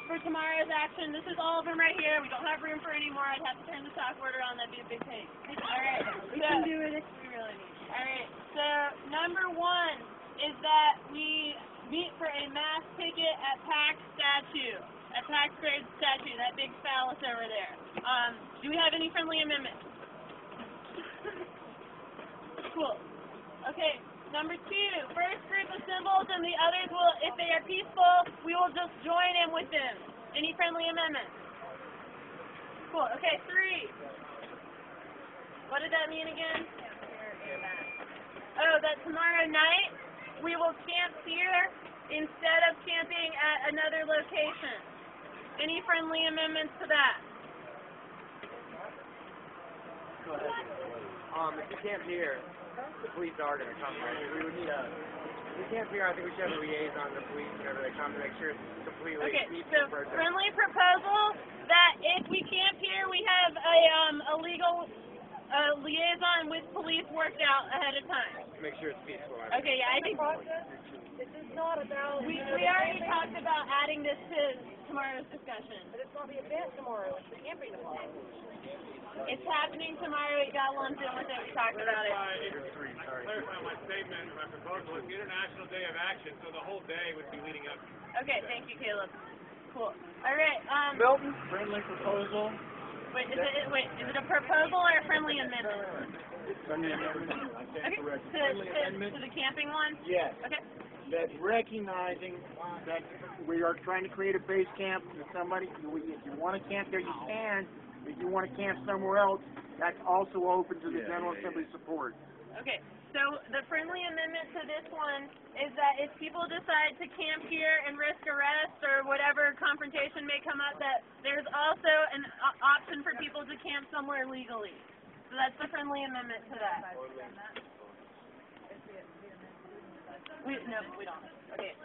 for tomorrow's action. This is all of them right here. We don't have room for any more. I'd have to turn the talk order on. That'd be a big page. Alright. We can do it if we really need to. Alright. So, number one is that we meet for a mass picket at PAC statue. At PAC Squared statue, that big phallus over there. Do we have any friendly amendments? Cool. Okay, number two, first group assembles and the others will, if they are peaceful, we will just join in with them. Any friendly amendments? Cool. Okay, three. What did that mean again? Oh, that tomorrow night we will camp here instead of camping at another location. Any friendly amendments to that? Go ahead. If you camp here, the police are going to come, right? We would need if we camp here, I think we should have a liaison to the police whenever they come to make sure it's completely peaceful. Okay, so friendly proposal that if we camp here, we have a legal liaison with police worked out ahead of time. Make sure it's peaceful. Okay, yeah, I think This is not about... we already talked about adding this to tomorrow's discussion. But it's not the event tomorrow, it's the camping tomorrow. It's happening tomorrow. It got lumped in with it. We talked about it. Clarify my statement. My proposal is International Day of Action, so the whole day would be leading up. Okay, thank you, Caleb. Cool. All right. Milton, friendly proposal. Wait, is it a proposal or a friendly amendment? Friendly amendment. Okay. To the camping one? Yes. Okay. That's recognizing that we are trying to create a base camp for somebody. If you want to camp there, you can. If you want to camp somewhere else, that's also open to the General Assembly support. Okay. So the friendly amendment to this one is that if people decide to camp here and risk arrest or whatever confrontation may come up, that there's also an option for people to camp somewhere legally. So that's the friendly amendment to that. No, we don't. Okay.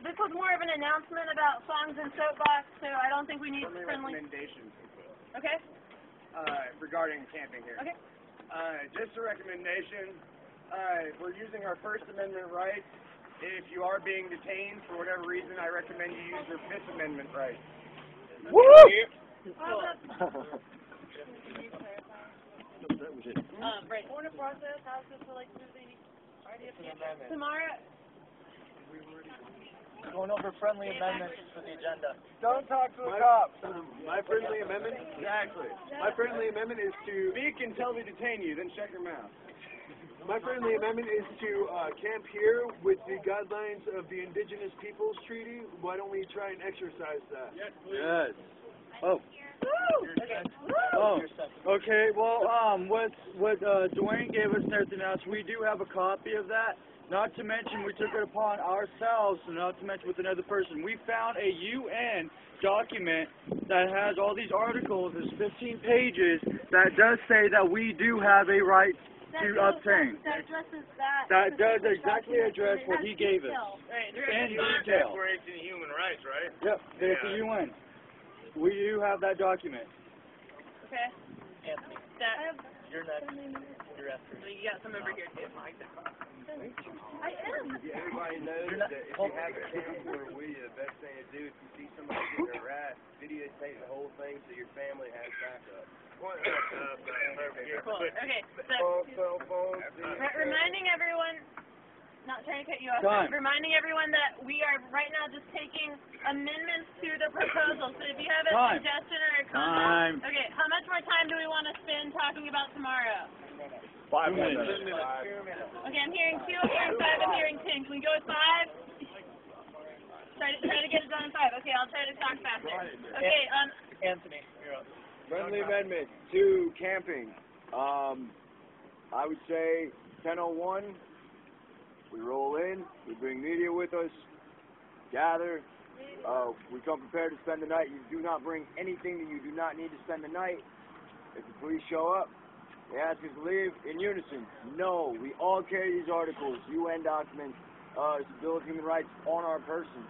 This was more of an announcement about songs and soapbox, so I don't think we need friendly. Recommendations. Okay. Regarding camping here. Okay. Just a recommendation. We're using our First Amendment rights. If you are being detained for whatever reason, I recommend you use your Fifth Amendment rights. Woo! Right. Point of process, how does this relate to the idea of camping? Tomorrow. Going over friendly amendments for the agenda. Don't talk to a cop. My friendly amendment? Exactly. My friendly amendment is to Speak until they detain you, then shut your mouth. My friendly amendment is to camp here with the guidelines of the Indigenous Peoples Treaty. Why don't we try and exercise that? Yes, please. Yes. Oh. Oh. Okay. Well, what Dwayne gave us and everything else, we do have a copy of that. Not to mention, we took it upon ourselves, and not to mention with another person. We found a UN document that has all these articles, it's 15 pages, that does say that we do have a right to obtain. That addresses that. That does exactly address what he gave us. Right. In detail. Declaration of Human Rights, right? Yep, it's the UN. We do have that document. Okay. Anthony, That. you're next. You're after. You got some over here too. I am. Everybody knows that if you have a camp where the best thing to do if you see somebody getting harassed, videotape the whole thing so your family has backup. Cool. Okay. So, reminding everyone, not trying to cut you off, but reminding everyone that we are right now just taking amendments to the proposal. So if you have a suggestion or a comment, okay, how much more time do we want to spend talking about tomorrow? 5 minutes. Okay, I'm hearing 2, I'm hearing 5, I'm hearing 10. Can we go with 5? Try to get it done in 5. Okay, I'll try to talk faster. Okay, Anthony, you're up. Friendly amendment to camping. I would say 10:01. We roll in. We bring media with us. Gather. We come prepared to spend the night. You do not bring anything that you do not need to spend the night. If the police show up, they ask us to leave in unison. No, we all carry these articles, UN documents, it's the Bill of Human Rights on our persons.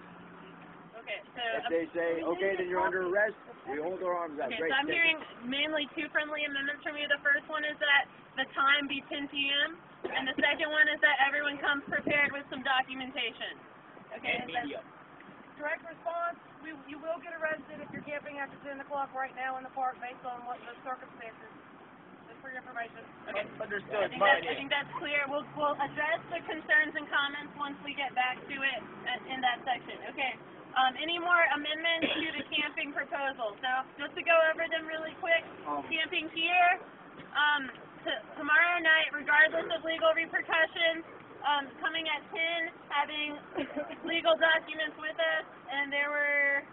okay, so... If they say, okay, then you're under arrest, we hold our arms out. Okay, Great. so I'm hearing mainly 2 friendly amendments from you. The first one is that the time be 10 p.m., and the second one is that everyone comes prepared with some documentation. Okay? direct response, you will get arrested if you're camping after 10 o'clock right now in the park based on what the circumstances. Just for your information. Okay. Understood. I think that's clear. We'll address the concerns and comments once we get back to it in that section. Okay. Any more amendments to the camping proposal? So just to go over them really quick, camping here, tomorrow night, regardless of legal repercussions, coming at 10, having legal documents with us, and there were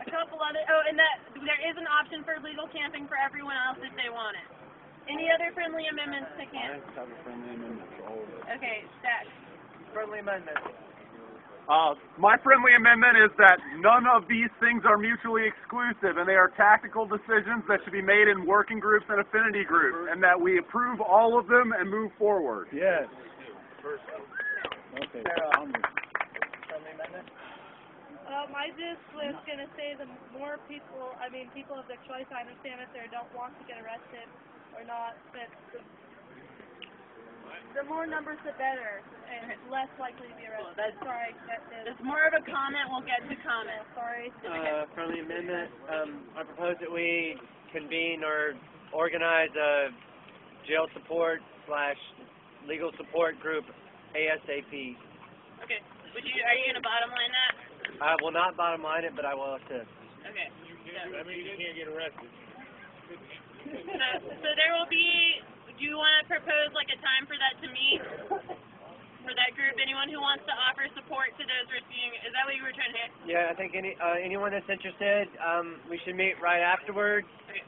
a couple other, and that there is an option for legal camping for everyone else if they want it. Any other friendly amendments to camp? Okay, Stack. Friendly amendment. My friendly amendment is that none of these things are mutually exclusive, and they are tactical decisions that should be made in working groups and affinity groups, and that we approve all of them and move forward. Yes. Okay. Friendly amendment. I just was going to say the more people, people of their choice, I understand if they don't want to get arrested or not, but the more numbers the better, and less likely to be arrested. Sorry. It's more of a comment. We'll get to comment. Sorry. Friendly amendment. I propose that we convene or organize a jail support / legal support group ASAP. Okay. Are you going to bottom line that? I will not bottom line it, but I will assist. Okay. That means you can't get arrested. So there will be. Do you want to propose like a time for that to meet? For that group, anyone who wants to offer support to those receiving, is that what you were trying to say? Yeah, I think anyone that's interested, we should meet right afterwards. Okay.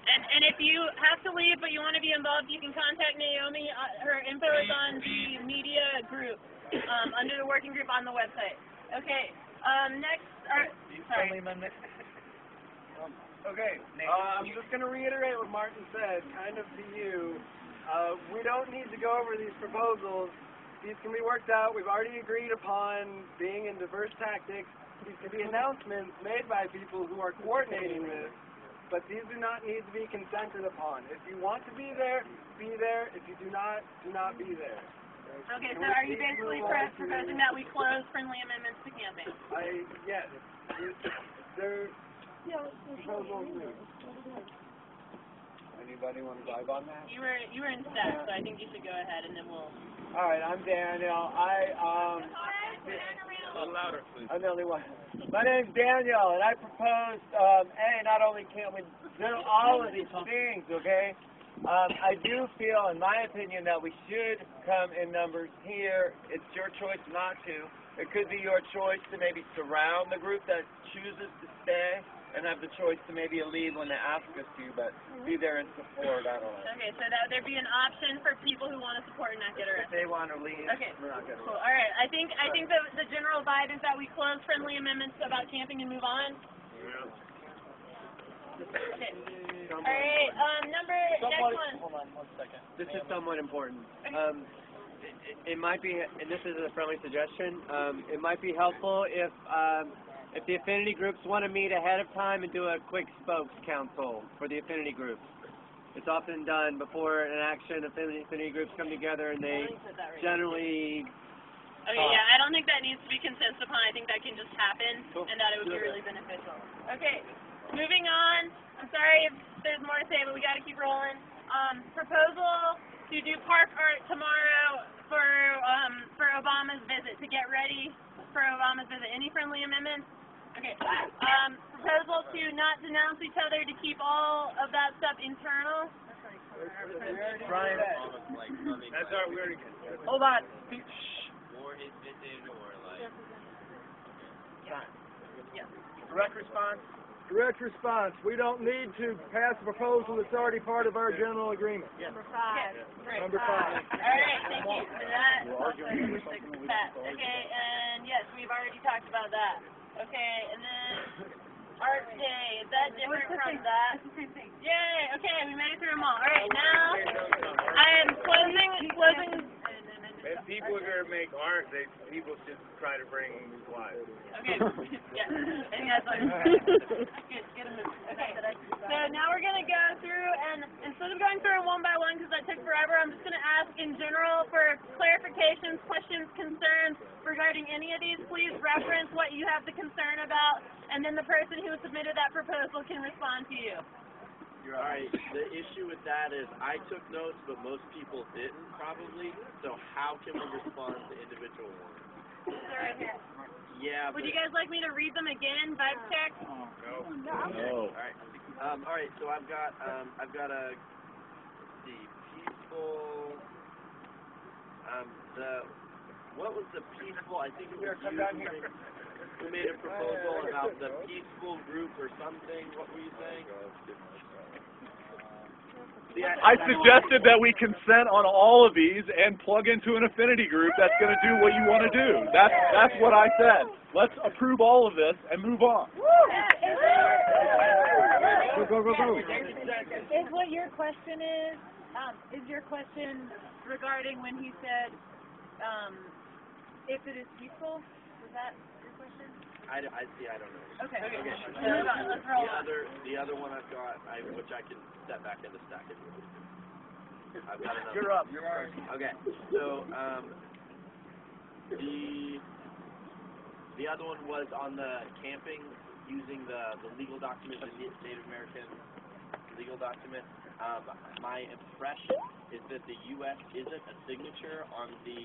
And if you have to leave but you want to be involved, you can contact Naomi. Her info is on the media group, under the working group on the website. Okay. Next. Sorry. Friendly amendment. Okay, I'm just going to reiterate what Martin said, kind of to you. We don't need to go over these proposals. These can be worked out. We've already agreed upon being in diverse tactics. These can be announcements made by people who are coordinating this, but these do not need to be consented upon. If you want to be there, be there. If you do not be there. Okay, so are you basically proposing that we close friendly amendments to camping? Yes. Anybody want to dive on that? You were in staff, so I think you should go ahead, and then we'll. All right, I'm Daniel. A little louder, please. I'm the only one. My name's Daniel, and I proposed, not only can we do all of these things, okay? I do feel, in my opinion, that we should come in numbers here. It's your choice not to. It could be your choice to maybe surround the group that chooses to stay and have the choice to maybe leave when they ask us to, but be there in support, I don't know. Okay, so that there'd be an option for people who want to support and not get arrested. If they want to leave, okay. we're not going to. Cool. All right. I think the general vibe is that we close friendly amendments about camping and move on. Okay. All right. Next one. Hold on 1 second. This is somewhat important. It might be, and this is a friendly suggestion, it might be helpful if the affinity groups want to meet ahead of time and do a quick spokes council for the affinity groups. It's often done before an action. Affinity groups come together and they generally. Okay, yeah, I don't think that needs to be consensus upon. I think that can just happen, and that it would be really beneficial. Okay, moving on. I'm sorry if there's more to say, but we got to keep rolling. Proposal to do park art tomorrow for Obama's visit, to get ready for Obama's visit. Any friendly amendments? Okay. Proposal to not denounce each other, to keep all of that stuff internal. Brian. That's all right, we already get. Hold on. Or his visit, or like. Yes. Direct response. Direct response. We don't need to pass a proposal that's already part of our general agreement. Number 5. Great. Number 5. All right, thank you for that. Okay, and yes, we've already talked about that. Okay, and then Art Day, is that different from that? Yay, okay, we made it through them all. All right, now I am closing. If people are going to make art, people should try to bring supplies. Okay. Yeah. And you guys like, get a move. Okay. So now we're going to go through, and instead of going through them one by one because that took forever, I'm just going to ask in general for clarifications, questions, concerns regarding any of these. Please reference what you have the concern about, and then the person who submitted that proposal can respond to you. All right, the issue with that is I took notes, but most people didn't probably, so how can we respond to individual ones? They're right here. Yeah, Would you guys like me to read them again, vibe check? No. All right, so I've got a, let's see, peaceful, what was the peaceful, I think it was you who made a proposal about the peaceful group or something, what were you saying? I suggested that we consent on all of these and plug into an affinity group that's going to do what you want to do. That's what I said. Let's approve all of this and move on. Go. Is what your question is your question regarding when he said, if it is peaceful? Was that your question? I don't know. Okay. Let's roll on. The other one I've got, which I can step back into stack it. I've got another. You're up. You're up. Okay. So the other one was on the camping using the legal document, the Native American legal document. My impression is that the U.S. isn't a signature on the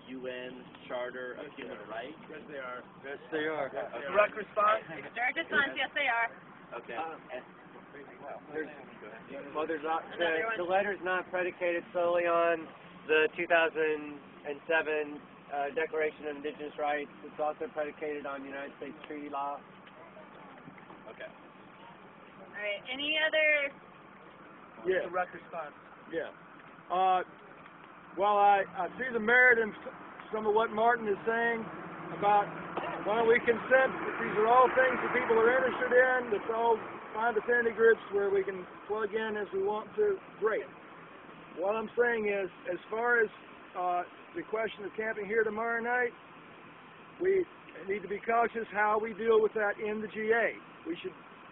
UN Charter of Human Rights. Yes, they are. Yes, they are. Okay. Direct response? Direct response, yes they are. Okay. There's not, the letter's not predicated solely on the 2007 Declaration of Indigenous Rights. It's also predicated on United States treaty law. Okay. All right. Any other? Yeah. Direct response. Yeah. While I see the merit in some of what Martin is saying about why don't we consent, if these are all things that people are interested in, let's all find affinity groups where we can plug in as we want to, great. What I'm saying is, as far as the question of camping here tomorrow night, we need to be cautious how we deal with that in the GA.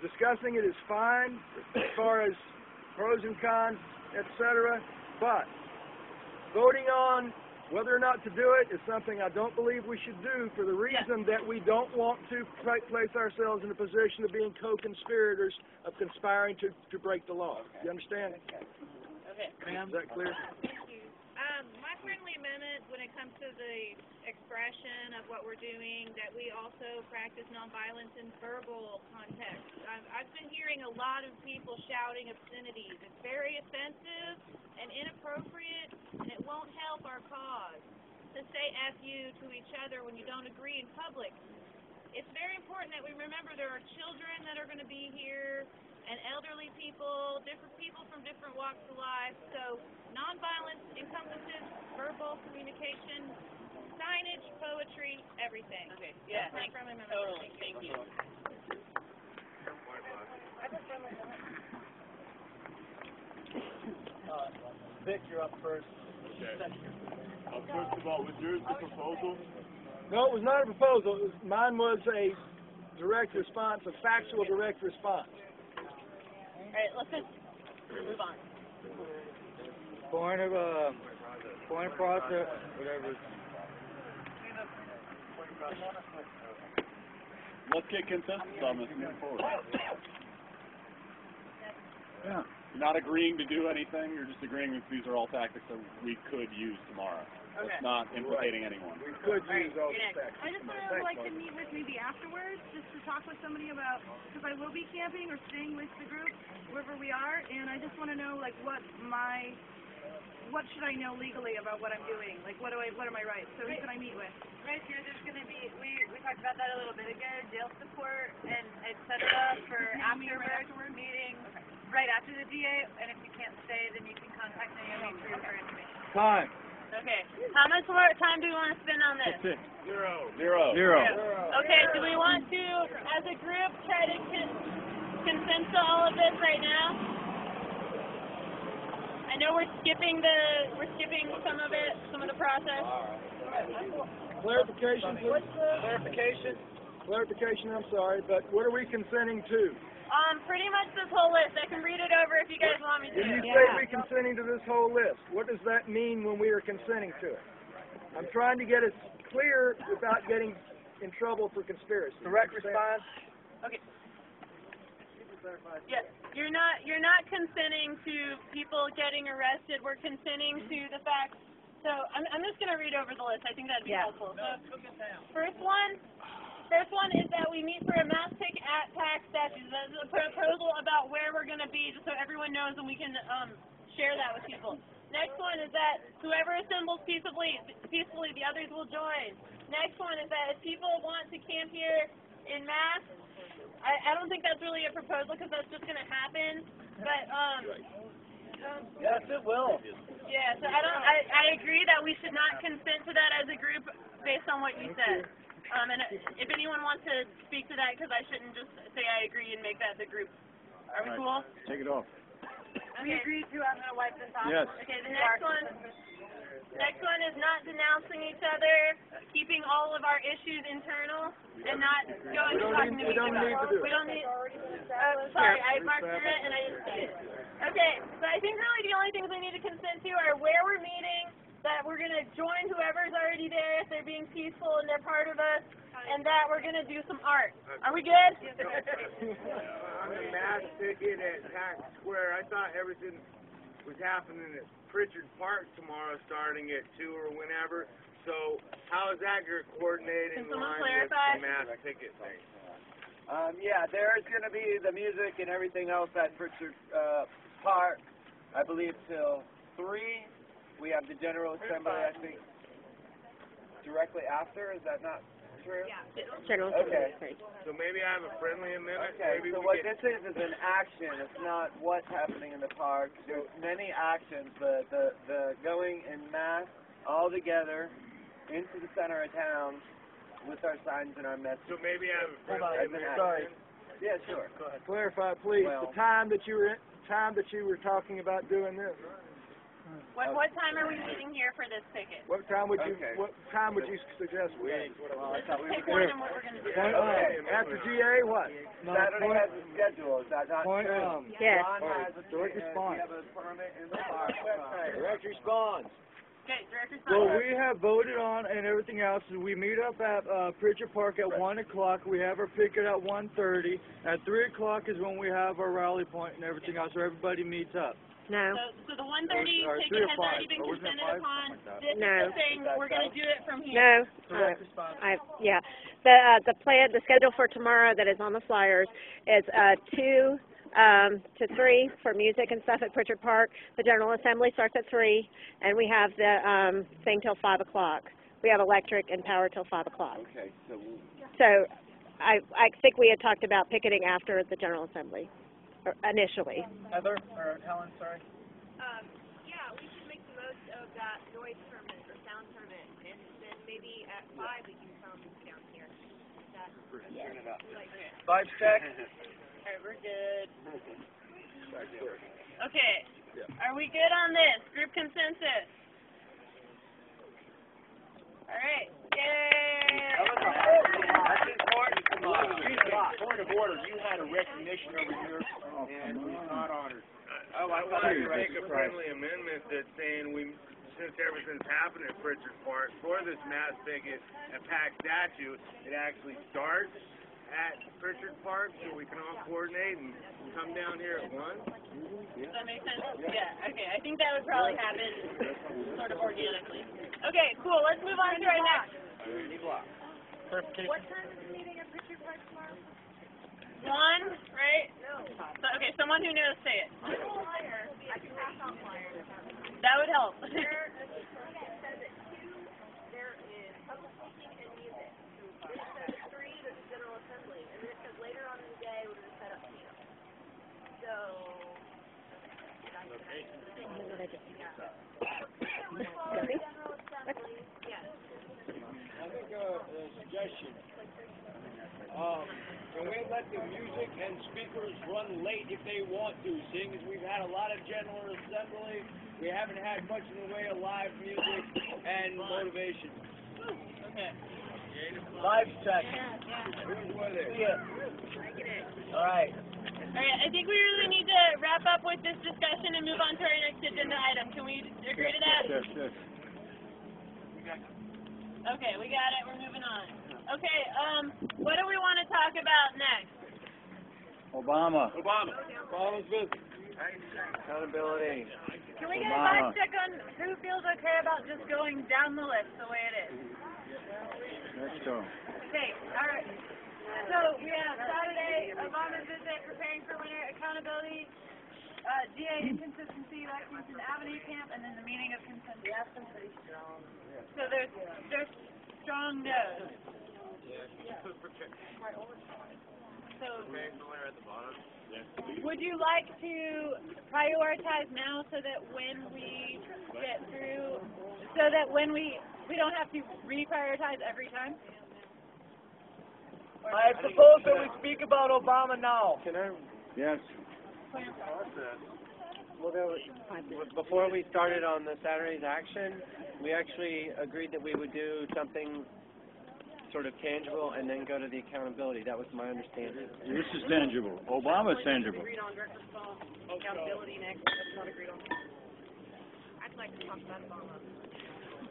Discussing it is fine as far as pros and cons, etc., but voting on whether or not to do it is something I don't believe we should do for the reason that we don't want to place ourselves in a position of being co-conspirators of conspiring to break the law. You understand? Okay. Is that clear? My friendly amendment when it comes to the expression of what we're doing, that we also practice nonviolence in verbal context. I've been hearing a lot of people shouting obscenities. It's very offensive and inappropriate, and it won't help our cause to say F you to each other when you don't agree in public. It's very important that we remember there are children that are going to be here, and elderly people, different people from different walks of life. So nonviolence encompasses verbal communication, signage, poetry, everything. Okay. Yeah. Thank you. Vic, you're up first. Okay. First of all, was yours the proposal? No, it was not a proposal. Mine was a direct response, a factual direct response. All right, let's just move on. Point of process, whatever. Let's get consensus on this and move forward. Yeah. You're not agreeing to do anything, you're just agreeing that these are all tactics that we could use tomorrow. Okay. It's not implicating anyone. We could use all the facts. I just want to like to meet with maybe afterwards, just to talk with somebody about, because I will be camping or staying with the group wherever we are, and I just want to know like what should I know legally about what I'm doing? Like what are my rights? So who can I meet with? Right here, there's going to be, we talked about that a little bit ago, jail support and et cetera for afterwards meeting right after the GA, and if you can't stay, then you can contact me for information. Time. Okay. How much more time do we want to spend on this? Zero. Okay, do we want to, as a group, try to consent to all of this right now? I know we're skipping some of it, some of the process. Clarification, please. Clarification, I'm sorry, but what are we consenting to? Pretty much this whole list. I can read it over if you guys want me to. When you say we're consenting to this whole list, what does that mean when we are consenting to it? I'm trying to get it clear without getting in trouble for conspiracy. Direct response. Okay. Yeah, you're not consenting to people getting arrested. We're consenting to the fact. So I'm just gonna read over the list. I think that'd be helpful. So first one is that we meet for a mass picket at tax statutes. That's a proposal about where we're gonna be, just so everyone knows and we can share that with people. Next one is that whoever assembles peacefully, the others will join. Next one is that if people want to camp here in mass, I don't think that's really a proposal because that's just gonna happen. But Yes, it will. yeah, so I agree that we should not consent to that as a group based on what you said. And if anyone wants to speak to that, because I shouldn't just say I agree and make that the group. Are we cool? Take it off. We agreed to. I'm gonna wipe this off. Yes. Okay. The next one is not denouncing each other, keeping all of our issues internal, and not going and talking to each other. We don't need. Sorry, I marked through it and I didn't see it. Okay. So I think really the only things we need to consent to are where we're meeting, that we're gonna join whoever's already there if they're being peaceful and they're part of us, and that we're gonna do some art. Are we good? On the mass ticket at Tax Square, I thought everything was happening at Pritchard Park tomorrow starting at 2 or whenever. So how is that going to coordinate in line with the mass ticket thing? Yeah, there's going to be the music and everything else at Pritchard Park, I believe, till 3. We have the General Assembly, I think, directly after. Is that not true? Yeah. Okay. So maybe I have a friendly amendment. Okay, Maybe so we what get... this is an action. It's not what's happening in the park. There's many actions. The going in mass all together into the center of town with our signs and our message. So maybe I have a friendly amendment. Sorry. Yeah, sure. Go ahead. Clarify, please, Well, the time that you were talking about doing this. What time are we meeting here for this ticket? What time would you Okay. suggest? Pick one and what we're gonna do. After GA, what? Saturday has a schedule. Is that not true? Yes. Ron has a Direct ticket. response. We have a permit in the park. Direct response. Okay, direct Well, response. we have voted on and everything else. We meet up at Pritchard Park at 1 o'clock. We have our picket at 1:30. At 3 o'clock is when we have our rally point and everything else, so everybody meets up. No. So the 1:30 Or ticket 3 or has 5. already been Or wasn't it consented 5? upon. Something like that. This No. is the thing, we're gonna do it from here. No. Yeah. The plan, the schedule for tomorrow that is on the flyers is 2 to 3 for music and stuff at Pritchard Park. The General Assembly starts at 3, and we have the thing till 5 o'clock. We have electric and power till 5 o'clock. Okay, So I think we had talked about picketing after the General Assembly, or initially. Heather or Helen, sorry. Yeah, we should make the most of that noise permit or sound permit, and then maybe at 5 we can come down here. turn it up. 5 sec. Alright, we're good. Okay. Are we good on this? Group consensus? Alright. Yay! That's important. Point of order. You had a recognition over here, and it was not honored. I wanted to make a friendly amendment that's saying since everything's happening at Pritchard Park for this mass picket and pack statue, it actually starts at Pritchard Park so we can all coordinate and come down here at 1. Does that make sense? Yeah, okay. I think that would probably happen sort of organically. Okay, cool. Let's move on to our next. What time is the meeting at Pritchard Park tomorrow? 1, right? No. So, okay, someone who knows, say it. I can pass out flyers. That would help. It says at 2 there is public speaking and music. Then it says 3 there's a General Assembly, and then it says later on in the day we're going to set up camp. So, General Assembly, yes. make a suggestion. Can we let the music and speakers run late if they want to, seeing as we've had a lot of General Assembly, we haven't had much in the way of live music and motivation. Okay. Live check. Here's where they All right. All right, I think we really need to wrap up with this discussion and move on to our next agenda item. Can we agree to that? Yes, yes. Okay, we got it. We're moving on. Okay, what do we want to talk about next? Obama's visit. Accountability. Can we get a vibe check on who feels okay about just going down the list the way it is? Let's go. Okay, all right. So we have Saturday, Obama's visit, preparing for winter, accountability, GA inconsistency, Lexington Avenue camp, and then the meeting of consensus. Yeah, some pretty strong. So there's strong no's. So would you like to prioritize now so that when we get through, so that when we don't have to reprioritize every time? I suppose that we speak about Obama now. Yes. Well, before we started on the Saturday's action, we actually agreed that we would do something sort of tangible and then go to the accountability. That was my understanding. This is tangible. Obama's tangible. Accountability next. That's not agreed on. I'd like to talk about Obama.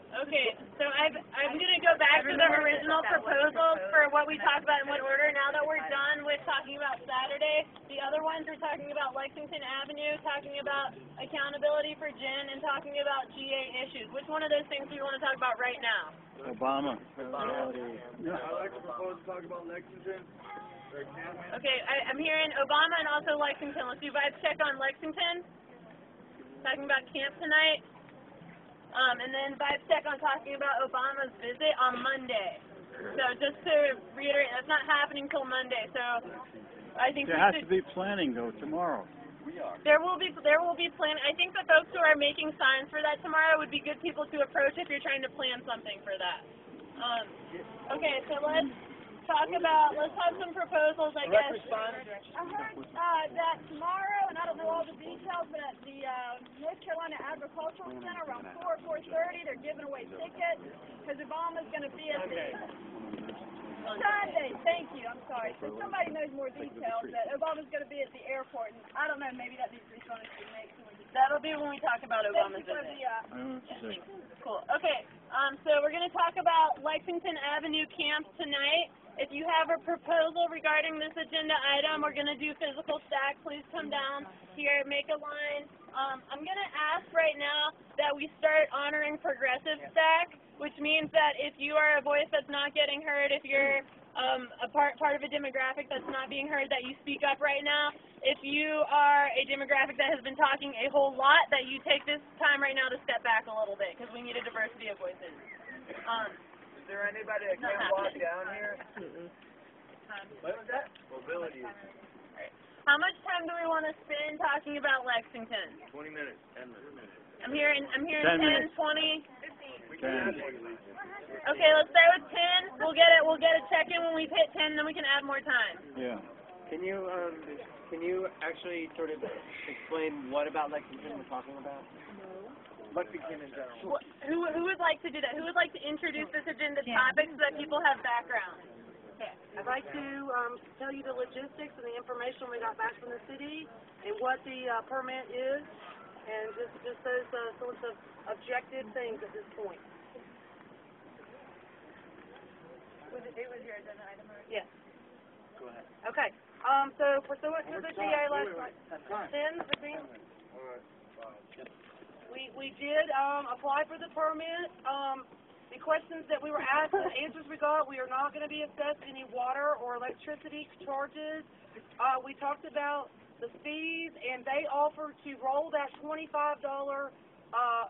Okay, so I'm going to go back to the original proposals for what we talked about in what order. Now that we're done with talking about Saturday, the other ones we're talking about Lexington Avenue, talking about accountability for Jen, and talking about GA issues. Which one of those things do you want to talk about right now? Obama. I'd like to propose to talk about Lexington. Okay, I'm hearing Obama and also Lexington. Let's do vibe check on Lexington. Talking about camp tonight. And then vibe check on talking about Obama's visit on Monday. So just to reiterate, that's not happening till Monday. So I think There has to be planning though tomorrow. there will be planning. I think the folks who are making signs for that tomorrow would be good people to approach if you're trying to plan something for that. Okay, so let's have some proposals, I guess. I heard that tomorrow, and I don't know all the details, but at the North Carolina Agricultural Center around 4:30, they're giving away tickets because Obama's going to be at the Sunday. Thank you. I'm sorry. So somebody knows more details that Obama's going to be at the airport, and I don't know. Maybe that needs to be something to make. That'll be when we talk about Obama's visit. Cool. Okay. So we're going to talk about Lexington Avenue camp tonight. If you have a proposal regarding this agenda item, we're going to do physical stack. Please come down here, make a line. I'm going to ask right now that we start honoring progressive stack, which means that if you are a voice that's not getting heard, if you're a part of a demographic that's not being heard, that you speak up right now. If you are a demographic that has been talking a whole lot, that you take this time right now to step back a little bit, because we need a diversity of voices. Is there anybody that can't walk down here? What was that? Mobility. How much time do we want to spend talking about Lexington? 20 minutes. 10 minutes. I'm hearing 10, 20. 10. Okay, let's start with 10. We'll get a check-in when we've hit 10, then we can add more time. Yeah. Can you actually sort of explain what about Lexington we're talking about? Lexington in general. Who would like to do that? Who would like to introduce this agenda topic so that people have background? Okay. I'd like to tell you the logistics and the information we got back from the city and what the permit is, and just those sorts of objective things at this point. Was your agenda item already? Yes. Go ahead. Okay. So pursuant to the GA last night, 10, 15. We did apply for the permit. The questions that we were asked, the answers we got, we are not going to be assessed any water or electricity charges. We talked about the fees, and they offered to roll that $25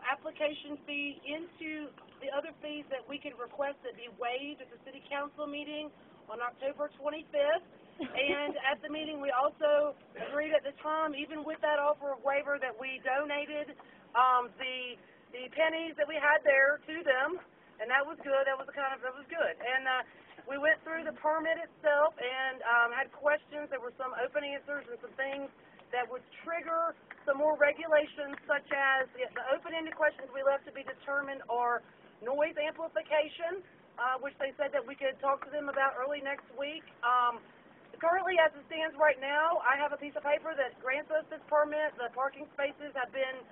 application fee into the other fees that we could request that be waived at the city council meeting on October 25th. And at the meeting, we also agreed at the time, even with that offer of waiver, that we donated the pennies that we had there to them. and that was good. That was good. And we went through the permit itself and had questions. There were some open answers and some things that would trigger some more regulations, such as the open-ended questions we left to be determined are noise amplification, which they said that we could talk to them about early next week. Currently, as it stands right now, I have a piece of paper that grants us this permit. The parking spaces have been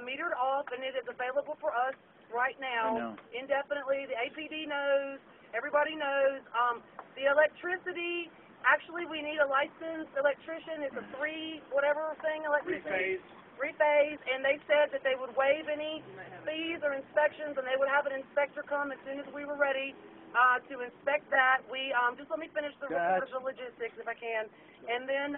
metered off, and it is available for us right now indefinitely. The APD knows. Everybody knows. The electricity, actually, we need a licensed electrician. It's a three-whatever thing, electricity. Three-phase, and they said that they would waive any fees or inspections, and they would have an inspector come as soon as we were ready to inspect that. We just let me finish the report of the logistics, if I can. And then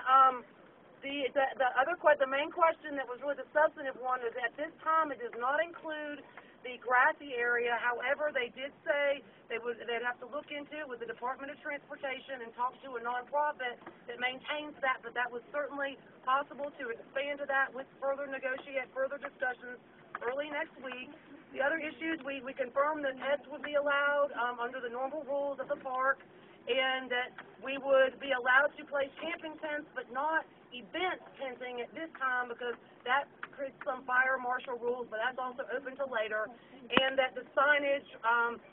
the main question that was really the substantive one is at this time it does not include the grassy area. However, they did say they'd have to look into it with the Department of Transportation and talk to a nonprofit that maintains that, but that was certainly possible to expand to that with further discussions early next week. The other issues, we confirmed that pets would be allowed under the normal rules of the park, and that we would be allowed to place camping tents, but not event tenting at this time because that creates some fire marshal rules, but that's also open to later. And that the signage,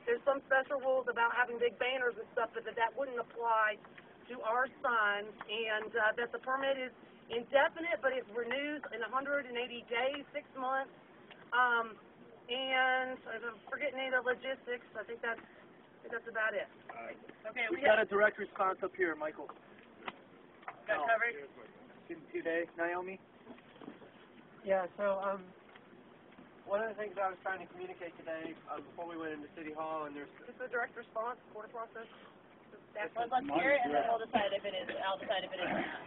there's some special rules about having big banners and stuff, but that wouldn't apply to our signs. And that the permit is indefinite, but it renews in 180 days, 6 months. And I'm forgetting any of the logistics. I think that's about it. Okay, we got a direct response up here, Michael. Got covered? Today, Naomi? Yeah, so one of the things I was trying to communicate today before we went into City Hall, and there's Is this a direct response, quarter process? Let's hear it, and then we'll decide if it is. I'll decide if it is or not.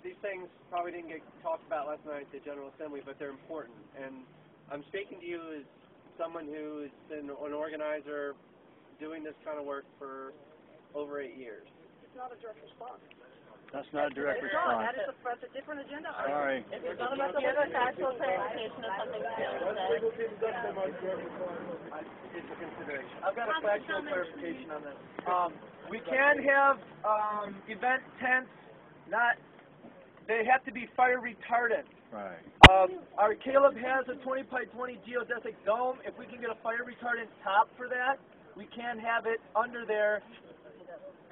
These things probably didn't get talked about last night at the General Assembly, but they're important. And I'm speaking to you as someone who has been an organizer doing this kind of work for over 8 years. It's not a direct response. That's not a direct It's response. not. That's a different agenda. Sorry. It's not about the factual clarification of something that It's a consideration. I've got a factual clarification on this. We can have event tents, they have to be fire retardant. Right. Our Caleb has a 20 by 20 geodesic dome. If we can get a fire retardant top for that, we can have it under there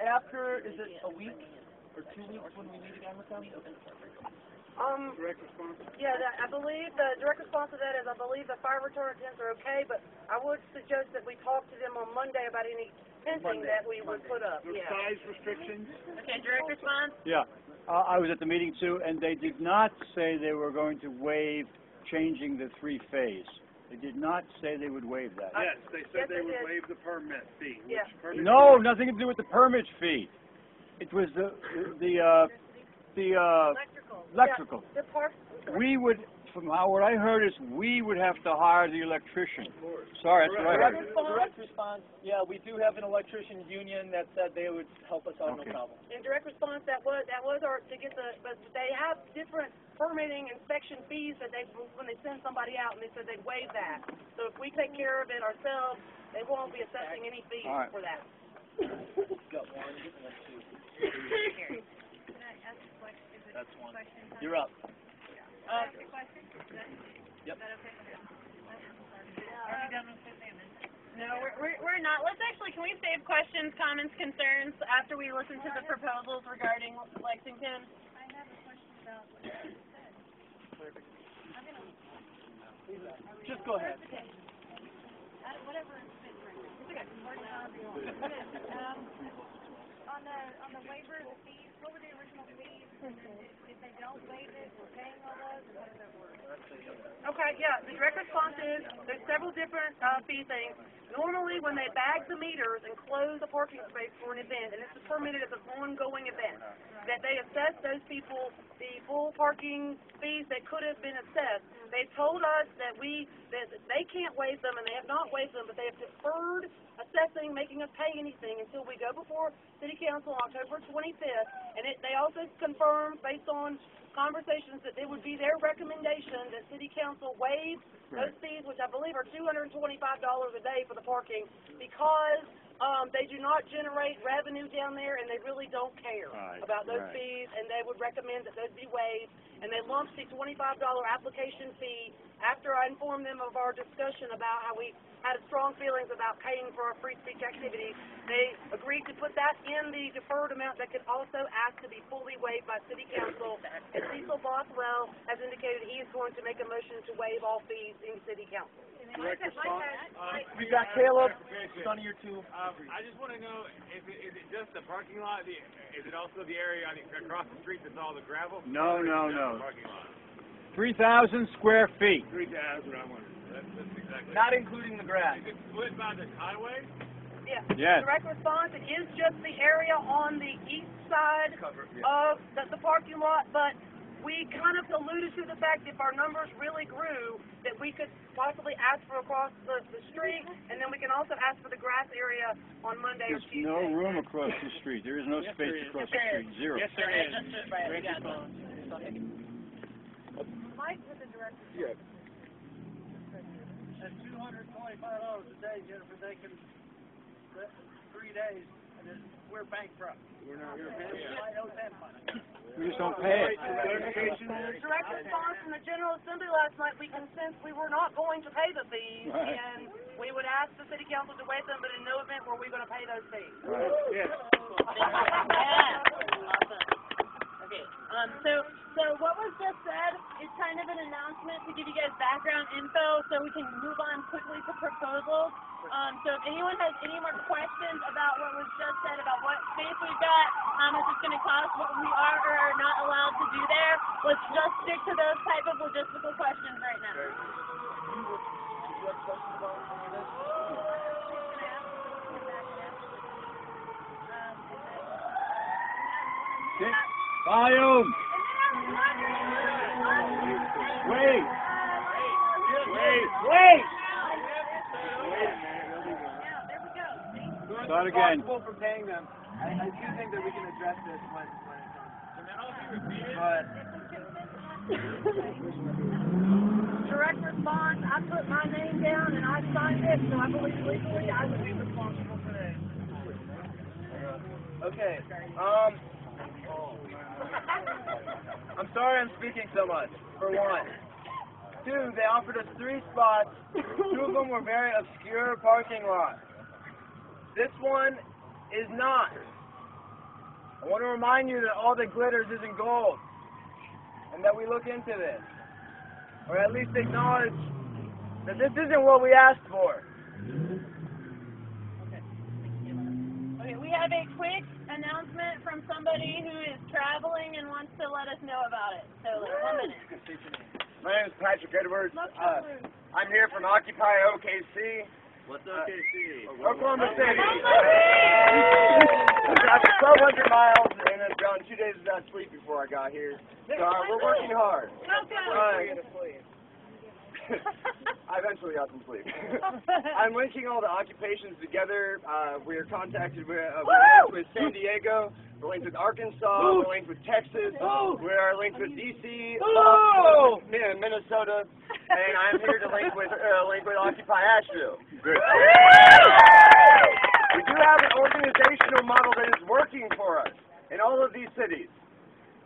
after, is it a week or 2 weeks when we meet again with them? Direct response? Yeah, I believe the direct response to that is I believe the fire retardant tents are okay, but I would suggest that we talk to them on Monday about any fencing that we would put up. There's size restrictions? Okay, direct response? Yeah. I was at the meeting too, and they did not say they were going to waive changing the three-phase. They did not say they would waive that. Yes, they said they would waive the permit fee. Yeah. No, nothing to do with the permit fee. It was the electrical. Yeah, the park. We would, from what I heard is we would have to hire the electrician. Sorry, that's what I heard. Direct response, yeah, we do have an electrician union that said they would help us out, no problem. In direct response, that was our, to get but they have different permitting inspection fees that when they send somebody out, and they said they'd waive that. So if we take care of it ourselves, they won't be assessing any fees for that. Got one, two. Can I ask a question? Is it That's one. question time? You're up. Ask a question? Yep. Is that okay? Are we done with the amendment? No, we're not. Let's actually, can we save questions, comments, concerns after we listen to the proposals regarding Lexington? I have a question about what you said. I'm going to... Just go ahead. Whatever fits right now. It's okay. On the waiver of the fees, what were the original fees? If they don't waive it, we're paying all those? How does that work? Okay, yeah, the direct response is there's several different fee things. Normally, when they bag the meters and close a parking space for an event, and this is permitted as an ongoing event, that they assess those people the full parking fees that could have been assessed. They told us that they can't waive them, and they have not waived them, but they have deferred assessing, making us pay anything until we go before City Council on October 25th And they also confirmed, based on conversations, that it would be their recommendation that City Council waive those fees, which I believe are $225 a day for the parking, because they do not generate revenue down there, and they really don't care about those fees, and they would recommend that those be waived. And they lumped the $25 application fee after I informed them of our discussion about how we had strong feelings about paying for our free speech activities. They agreed to put that in the deferred amount that could also ask to be fully waived by City Council. And Cecil Bothwell has indicated he is going to make a motion to waive all fees in City Council. We got Caleb, son of your two. I just want to know, is it just the parking lot? Is it also the area across the street that's all the gravel? No. Parking lot. 3,000 square feet. 3,000, I wonder. That's exactly. Not including the grass. Is it split by the highway? Yeah. Yes. Direct response, it is just the area on the east side of the parking lot, but we kind of alluded to the fact if our numbers really grew, that we could possibly ask for across the street, and then we can also ask for the grass area on Monday or There's Tuesday. no room across the street. There is no space across the street. Zero. Yes, there is. Mike with the direct Yeah. At $225 a day, Jennifer, they can, 3 days, and then we're bankrupt. We're not going to pay it. I owe them money. We just don't pay it. direct response from the General Assembly last night, we consent we were not going to pay the fees, and we would ask the City Council to waive them, but in no event were we going to pay those fees. Yes. Awesome. Okay. So what was just said is kind of an announcement to give you guys background info so we can move on quickly to proposals. So if anyone has any more questions about what was just said, about what space we've got, how much it's going to cost, what we are or are not allowed to do there, let's just stick to those type of logistical questions right now. Volume. Wait. Start again. Responsible for paying them. I do think that we can address this when it comes. But Direct response, I put my name down and I signed it, so I believe legally I would be responsible for this. Okay. I'm sorry I'm speaking so much, for one. Two, they offered us 3 spots. 2 of them were very obscure parking lots. This one is not. I want to remind you that all that glitters isn't gold, and that we look into this, or at least acknowledge that this isn't what we asked for. Okay, we have a quick announcement from somebody who is traveling and wants to let us know about it. So, 1 minute. My name is Patrick Edwards. I'm here from Occupy OKC. What's OKC? Oklahoma City. We traveled 1,200 miles and around 2 days without sleep before I got here. So we're working hard. I eventually got some sleep. I'm linking all the occupations together. We are contacted with San Diego. We're linked with Arkansas. We're linked with Texas. We are linked with D.C., Minnesota, and I'm here to link with Occupy Asheville. We do have an organizational model that is working for us in all of these cities.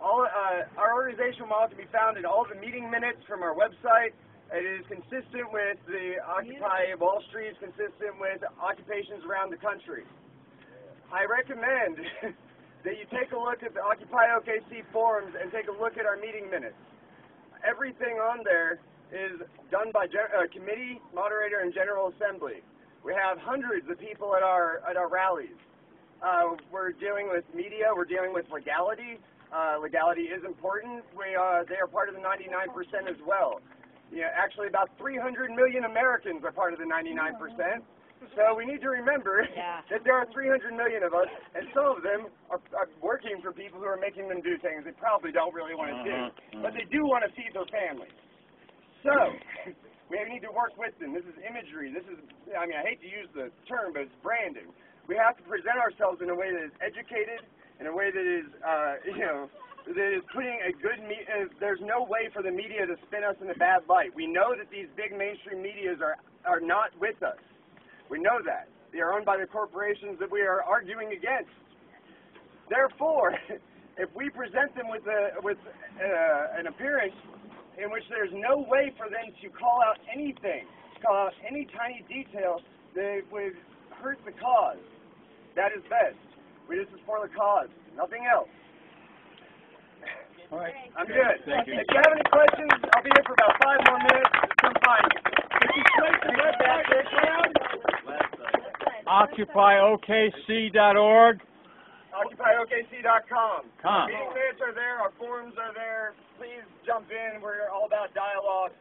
Our organizational model can be found in all the meeting minutes from our website. It is consistent with the Occupy Wall Street, it's consistent with occupations around the country. I recommend that you take a look at the Occupy OKC forums and take a look at our meeting minutes. Everything on there is done by committee, moderator, and General Assembly. We have hundreds of people at our rallies. We're dealing with media, we're dealing with legality. Legality is important. They are part of the 99% as well. Yeah, actually about 300 million Americans are part of the 99%. So we need to remember that there are 300 million of us, and some of them are working for people who are making them do things they probably don't really want to do. But they do want to feed their families. So we need to work with them. This is imagery. This is, I hate to use the term, but it's branding. We have to present ourselves in a way that is educated in a way that is, that is putting a good there's no way for the media to spin us in a bad light. We know that these big mainstream medias are not with us. We know that. They are owned by the corporations that we are arguing against. Therefore, if we present them with an appearance in which there's no way for them to call out anything, to call out any tiny detail that would hurt the cause, that is best. We just support the cause, nothing else. All right. I'm good. Thank you. If you have any questions, I'll be here for about 5 more minutes. Come find me. OccupyOKC.org. OccupyOKC.com. Come. Meeting minutes are there. Our forums are there. Please jump in. We're all about dialogue.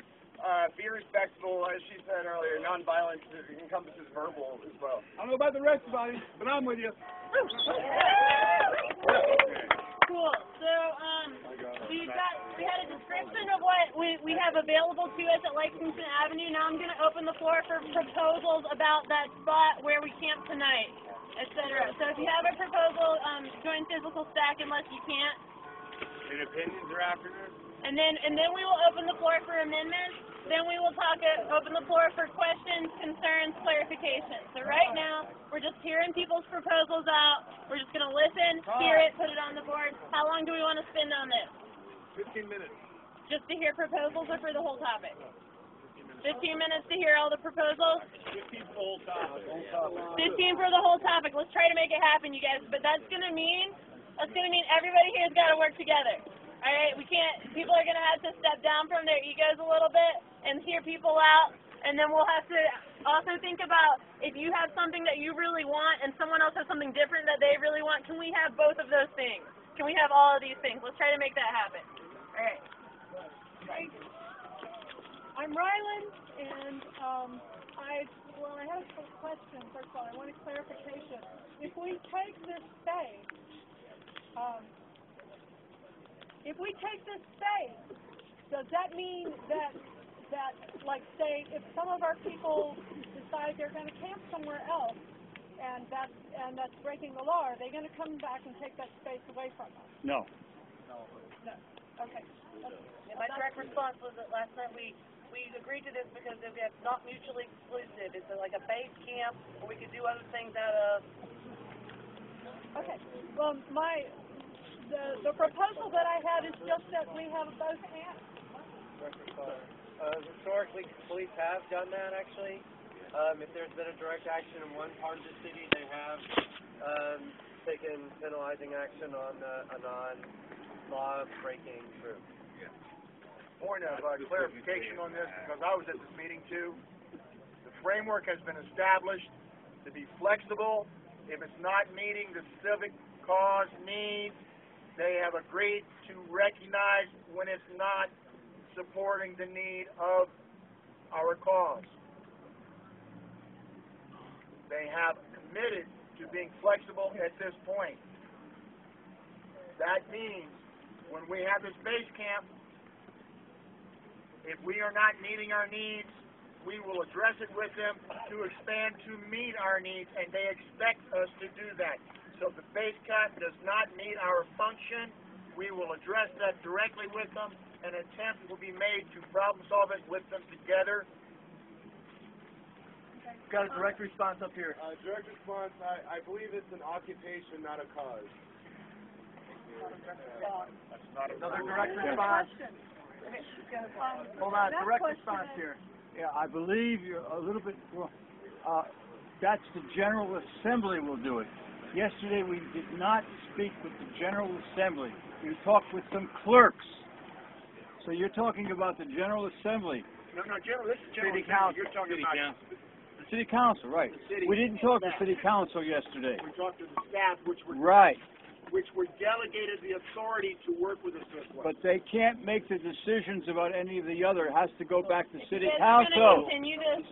Be respectful, as she said earlier. Nonviolence encompasses verbal as well. I don't know about the rest of you, but I'm with you. Cool. So, we had a description of what we have available to us at Lexington Avenue. Now I'm going to open the floor for proposals about that spot where we camp tonight, etc. So if you have a proposal, join physical stack unless you can't. And opinions are after this? And then we will open the floor for amendments. Then we will open the floor for questions, concerns, clarifications. So right now, we're just hearing people's proposals out. We're just going to listen, hear it, put it on the board. How long do we want to spend on this? 15 minutes. Just to hear proposals or for the whole topic? 15 minutes to hear all the proposals? 15 for the whole topic. 15 for the whole topic. Let's try to make it happen, you guys. But that's going to mean everybody here's got to work together. All right, people are going to have to step down from their egos a little bit and hear people out, and then we'll have to also think about if you have something that you really want and someone else has something different that they really want, can we have both of those things? Can we have all of these things? Let's try to make that happen. All right. I'm Ryland, and I have a question. First of all, I want a clarification. If we take this space, does that mean that like, say, if some of our people decide they're going to camp somewhere else, and that's breaking the law, are they going to come back and take that space away from us? No. No. Okay. And my direct response was that last night we agreed to this because it's not mutually exclusive. It's like a base camp where we could do other things out of. Okay. Well, the proposal that I had is just that we have both camps. Historically, police have done that, actually. If there's been a direct action in one part of the city, they have taken penalizing action on a non-law-breaking group. Point of clarification on this, because I was at this meeting too. The framework has been established to be flexible. If it's not meeting the civic cause needs, they have agreed to recognize when it's not supporting the need of our cause. They have committed to being flexible at this point. That means when we have this base camp, if we are not meeting our needs, we will address it with them to expand to meet our needs, and they expect us to do that. So if the base camp does not meet our function, we will address that directly with them. An attempt will be made to problem solve it with them together. Got a direct response up here. Direct response, I believe it's an occupation, not a cause. Another direct response. Hold on, direct response here. Yeah, I believe you're a little bit, that's the General Assembly will do it. Yesterday we did not speak with the General Assembly. We talked with some clerks. So you're talking about the General Assembly. No, General, this is General City Assembly. Council. You're talking about The City Council, right. We didn't talk to City Council yesterday. We talked to the staff, which were delegated the authority to work with us this way. But they can't make the decisions about any of the other. It has to go back to City Council. Council. Continue to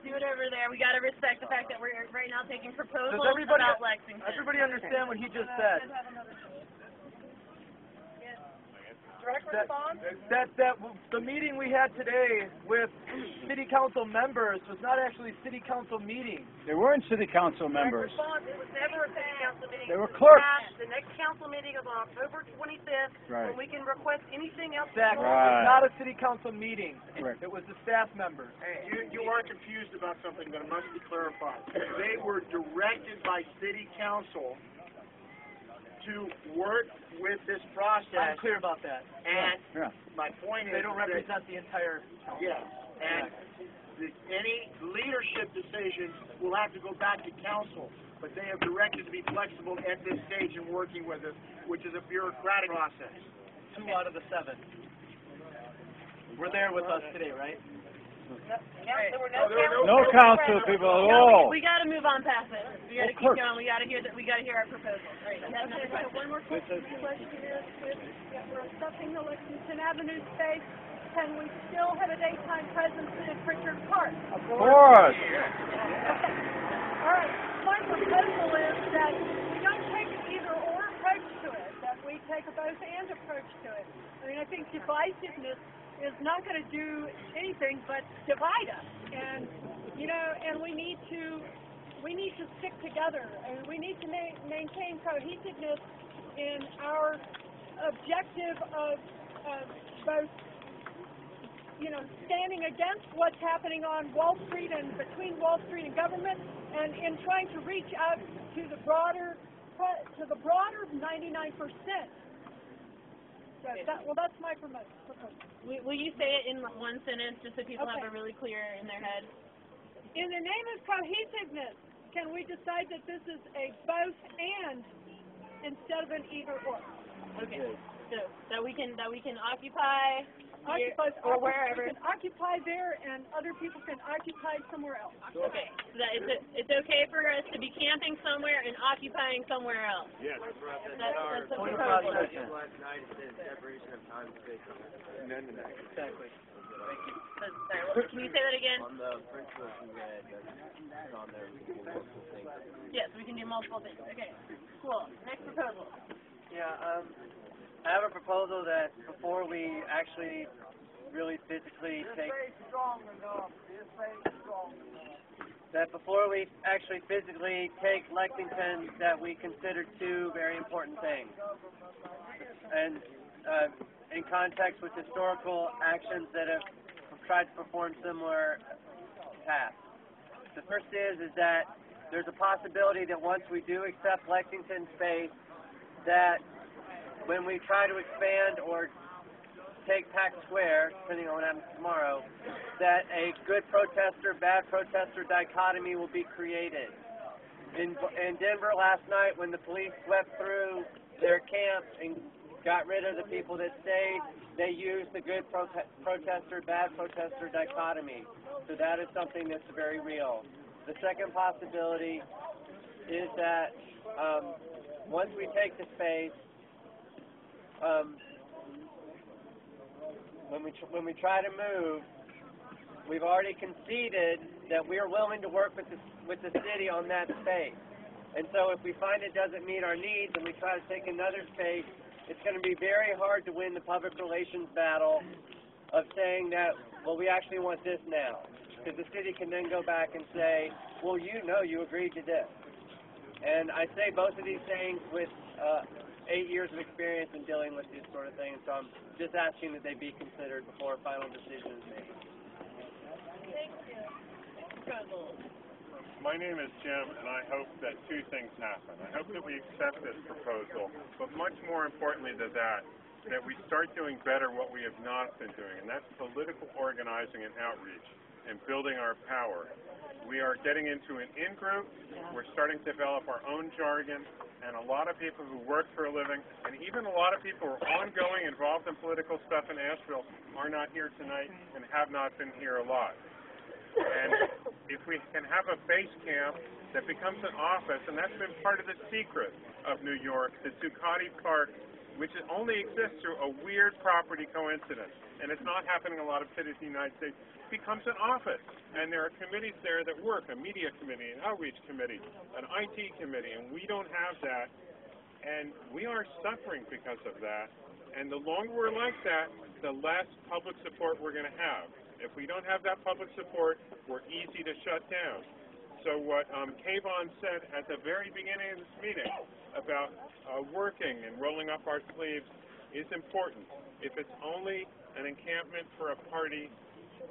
do it over there. We got to respect the fact that we're right now taking proposals Does everybody about Lexington. understand what he just said? Direct that, response? the meeting we had today with city council members was not actually city council meeting. They weren't city council Direct members. response, it was never a city council meeting. They were clerks. The next council meeting is on October 25th, Right. when we can request anything else. Exactly. Right. It's not a city council meeting. Correct. It was the staff members. You are confused about something that must be clarified. They were directed by city council to work with this process. I'm clear about that. And Yeah. my point is They don't that- represent the entire council. Yes, and any leadership decisions will have to go back to council, but they have directed to be flexible at this stage in working with us, which is a bureaucratic process. 2 out of the 7. We're there with us today, right? There were No council people at all. We got to move on past it. We got to Of keep course. going. We got to hear that. We got to hear our proposal. Right. Okay, so one more question. The question is, if we're accepting the Lexington Avenue space, can we still have a daytime presence in Pritchard Park? Of course. Okay. All right. My proposal is that we don't take an either-or approach to it, that we take a both-and approach to it. I mean, I think divisiveness is not going to do anything but divide us. And, you know, and we need to stick together, and we need to maintain cohesiveness in our objective of both, you know, standing against what's happening on Wall Street and between Wall Street and government, and in trying to reach out to the broader 99%. So that's my proposal. Will you say it in one sentence just so people have Okay. it really clear in their head? In the name of cohesiveness, can we decide that this is a both and instead of an either or? Okay. So that we can occupy here Or wherever. We can occupy there, and other people can occupy somewhere else. Okay. So that it's okay for us to be camping somewhere and occupying somewhere else. Yes. That's the Point of proposal. process. Last night said separation of time and space. Exactly. Sorry, can you say that again? On the principle you read, it's on there, we can do multiple things. Yes, we can do multiple things. Okay. Cool. Next proposal. Yeah, I have a proposal that before we actually really physically take Lexington, that we consider 2 very important things. And in context with historical actions that have tried to perform similar tasks. The first is that there's a possibility that once we do accept Lexington space, that when we try to expand or take Pack Square, depending on what happens tomorrow, that a good protester, bad protester dichotomy will be created. In Denver last night, when the police swept through their camp and got rid of the people that stayed, they used the good protester, bad protester dichotomy. So that is something that's very real. The second possibility is that once we take the space, when we try to move, we've already conceded that we are willing to work with the city on that space. And so if we find it doesn't meet our needs and we try to take another space, it's going to be very hard to win the public relations battle of saying that, well, we actually want this now. Because the city can then go back and say, well, you know you agreed to this. And I say both of these things with 8 years of experience in dealing with this sort of thing, so I'm just asking that they be considered before a final decision is made. Thank you. Proposal. My name is Jim, and I hope that 2 things happen. I hope that we accept this proposal, but much more importantly than that we start doing better what we have not been doing, and that's political organizing and outreach and building our power. We are getting into an in-group. We're starting to develop our own jargon, and a lot of people who work for a living, and even a lot of people who are ongoing involved in political stuff in Asheville are not here tonight and have not been here a lot. And if we can have a base camp that becomes an office, and that's been part of the secret of New York, the Ducati Park, which only exists through a weird property coincidence, and it's not happening in a lot of cities in the United States, becomes an office. And there are committees there that work, a media committee, an outreach committee, an IT committee, and we don't have that. And we are suffering because of that. And the longer we're like that, the less public support we're going to have. If we don't have that public support, we're easy to shut down. So what Kayvon said at the very beginning of this meeting about working and rolling up our sleeves is important. If it's only an encampment for a party,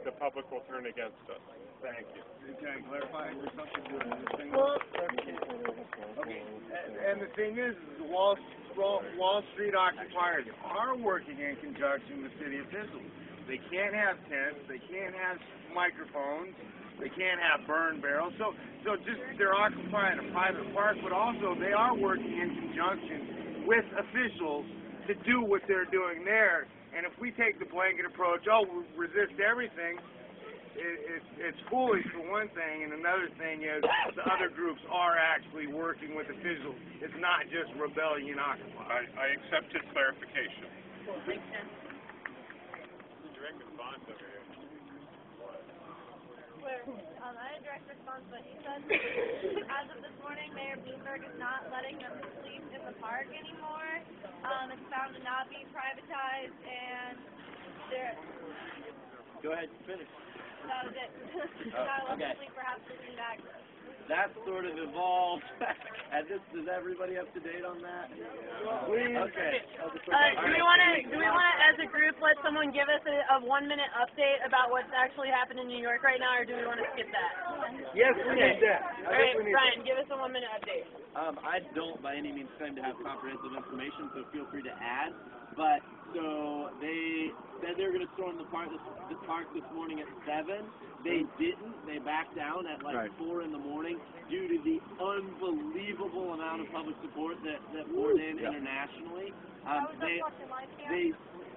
the public will turn against us. Thank you. Can I clarify something? Okay. And the thing is, Wall Street occupiers are working in conjunction with city officials. They can't have tents. They can't have microphones. They can't have burn barrels. So just they're occupying a private park, but also they are working in conjunction with officials to do what they're doing there. And if we take the blanket approach, oh, we resist everything, it's foolish for one thing, and another thing is the other groups are actually working with officials. It's not just rebellion Occupy. I accept his clarification. Direct response over here. I had direct response, but he said as of this morning, Mayor Bloomberg is not letting them sleep in the park anymore. It's found to not be privatized, and they're... Go ahead, finish. That was it. Not let them Okay. sleep, perhaps looking back. That sort of evolved. And is everybody up to date on that? Okay. Do we want to, as a group, let someone give us a 1-minute update about what's actually happened in New York right now, or do we want to skip that? Yes, we need that. All right, Ryan, give us a 1-minute update. I don't by any means claim to have comprehensive information, so feel free to add. But so they said they were going to storm the park this morning at 7. They didn't. They backed down at like 4 in the morning due to the unbelievable amount of public support that poured in internationally. They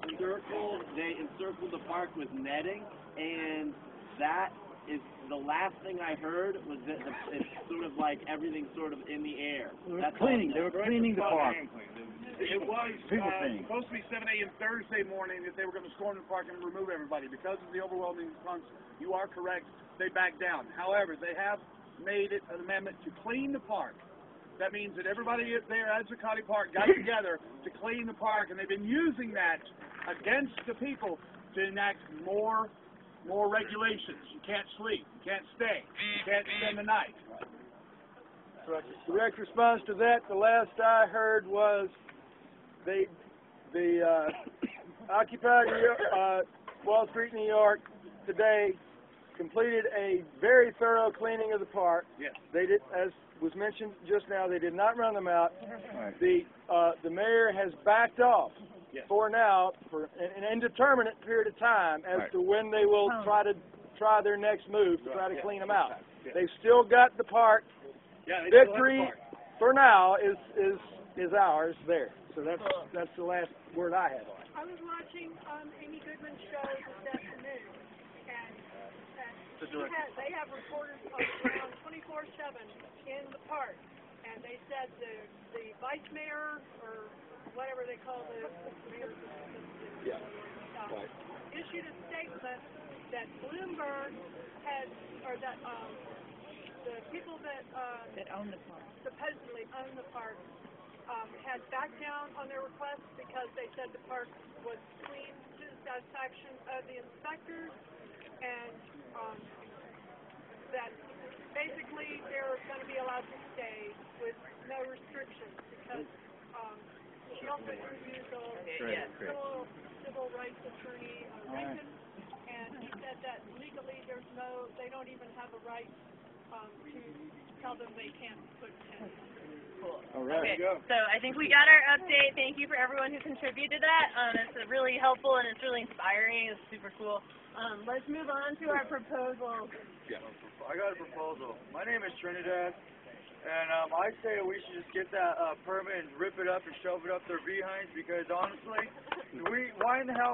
encircled the park with netting, and that is the last thing I heard was that it's sort of like everything's sort of in the air. They were cleaning the park. It was supposed to be 7 a.m. Thursday morning that they were going to storm the park and remove everybody. Because of the overwhelming response, you are correct, they backed down. However, they have made it an amendment to clean the park. That means that everybody there at Zuccotti Park got together to clean the park, and they've been using that against the people to enact more regulations. You can't sleep, you can't stay, you can't spend the night. Direct response to that, the last I heard was the Occupy Wall Street, New York today completed a very thorough cleaning of the park. Yes. They did, as was mentioned just now, they did not run them out. The mayor has backed off for now for an indeterminate period of time as to when they will try their next move to try to clean them out. They've still got the park. Victory for now is ours there. So that's the last word I have on it. I was watching Amy Goodman's show this afternoon, and they have reporters around 24/7 in the park, and they said the vice mayor or whatever they call the mayor issued a statement that Bloomberg had, or that the people that own the park, supposedly own the park, had backed down on their request because they said the park was clean to the satisfaction of the inspectors, and that basically they're going to be allowed to stay with no restrictions because Nelson Cruz, civil rights attorney, Lincoln, and he said that legally they don't even have a right to tell them they can't put tents. Cool. All right. Okay, so I think we got our update. Thank you for everyone who contributed to that. It's really helpful and it's really inspiring. It's super cool. Let's move on to our proposal. Yeah. I got a proposal. My name is Trinidad, and I say we should just get that permit and rip it up and shove it up their behinds, because honestly, why in the heck